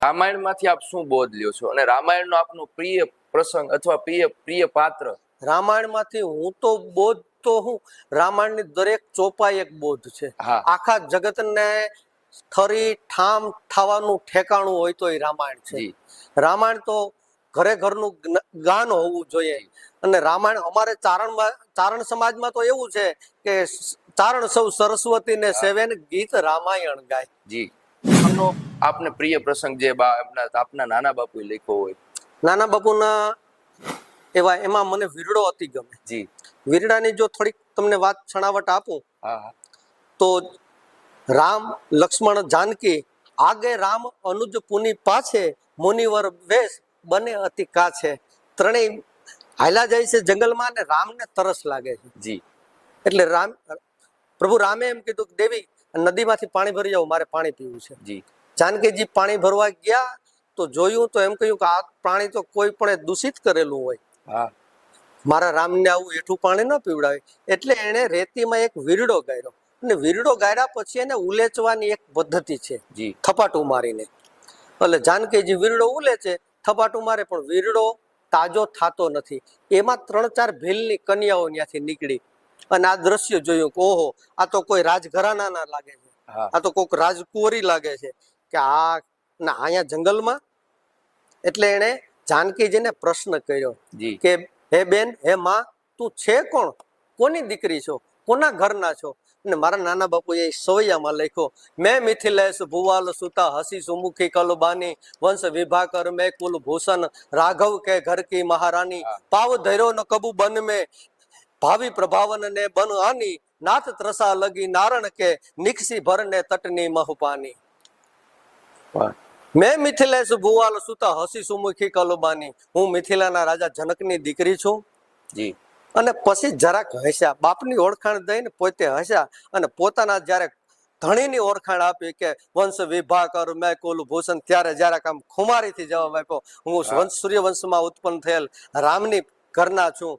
રામાયણમાંથી આપ શું બોધ લ્યો છો અને રામાયણનો આપનો પ્રિય પ્રસંગ અથવા પ્રિય પાત્ર? રામાયણમાંથી હું તો બોધ તો હું રામાયણની દરેક ચોપાઈ એક બોધ છે. આખા જગતને થરી ઠામ થવાનું ઠેકાણું હોય તો એ રામાયણ છે. રામાયણ તો ઘરે ઘરનું ગાન હોવું જોઈએ. અને રામાયણ અમારે ચારણ સમાજમાં તો એવું છે કે ચારણ સૌ સરસ્વતીને સેવે ને ગીત રામાયણ ગાય. જી આપને પ્રિય પ્રસંગ જે આપના નાના બાપુએ લખ્યો હોય? નાના બાપુના એમાં મને વીરડો અતિ ગમે. જી. વીરડાની જો થોડીક તમને વાત છણાવટ આપું તો રામ લક્ષ્મણ જાનકી આગે રામ અનુજ પુની પાછે મુનિવર વેશ બને અતિ કાછે. ત્રણેય હાલ્યા જાય છે જંગલમાં અને રામને તરસ લાગે છે. જી. એટલે પ્રભુ રામે એમ કીધું કે દેવી નદીમાંથી પાણી ભરી જાવ, મારે પાણી પીવું છે. જી. જાનકીજી પાણી ભરવા ગયા તો જોયું તો એમ કહ્યું કે આ પાણી તો કોઈ પણ દૂષિત કરેલું હોય. મારા રામને આવું એઠું પાણી ન પીવડાવે. એટલે એને રેતીમાં એક વીરડો ગાળ્યો અને વીરડો ગાળ્યા પછી એને ઉલેચવાની એક પદ્ધતિ છે, થપાટું મારીને. એટલે જાનકીજી વીરડો ઉલેચે, થપાટું મારે, પણ વીરડો તાજો થતો નથી. એમાં 3-4 ભીલની કન્યાઓ ત્યાંથી નીકળી અને આ દ્રશ્ય જોયું કે ઓહો, આ તો કોઈ રાજઘરાના ના લાગે છે, આ તો કોઈક રાજકુંવરી લાગે છે કે આ ના અહીંયા જંગલમાં. એટલે એને જાનકીજીને પ્રશ્ન કર્યો કે હે બેન, હે માં, તું છે કોણ? કોની દીકરી છો? કોના ઘરના છો? અને મારા નાના બાપુએ સવૈયામાં લખ્યો, મેં મિથિલેશ ભુવાલ સુતા હસી સુમુખી કલબાની વંશ વિભા કર મેં કુલ ભૂષણ રાઘવ કે ઘર કી મહારાની પાવ ધૈરો ન કબુ બન में ભાવિ પ્રભાવન ને બન આની નાથ ત્રસા લગી નારણ કે નિક્ષી ભર ને તટની મહપાની. મેં મિથિલેશ ભુવાલ સુતા હસી સુમુખી કલબાની, હું મિથિલાના રાજા જનકની દીકરી છું. જી. અને પછી જરાક હસ્યા, બાપની ઓળખાણ દઈને પોતે હસ્યા અને પોતાના જયારે ધણીની ઓળખાણ આપી કે વંશ વિભા કર મેં કુલ ભૂષણ, ત્યારે જરાક આમ ખુમારીથી જવાબ આપ્યો, હું સૂર્યવંશમાં ઉત્પન્ન થયેલ રામની ઘરના છું.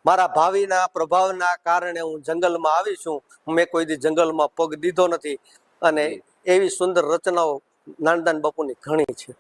મારા ભાવિના પ્રભાવના કારણે હું જંગલમાં આવી છું. મેં કોઈ દી જંગલમાં પગ દીધો નથી. અને એવી સુંદર રચનાઓ નાનદાન બાપુની ઘણી છે.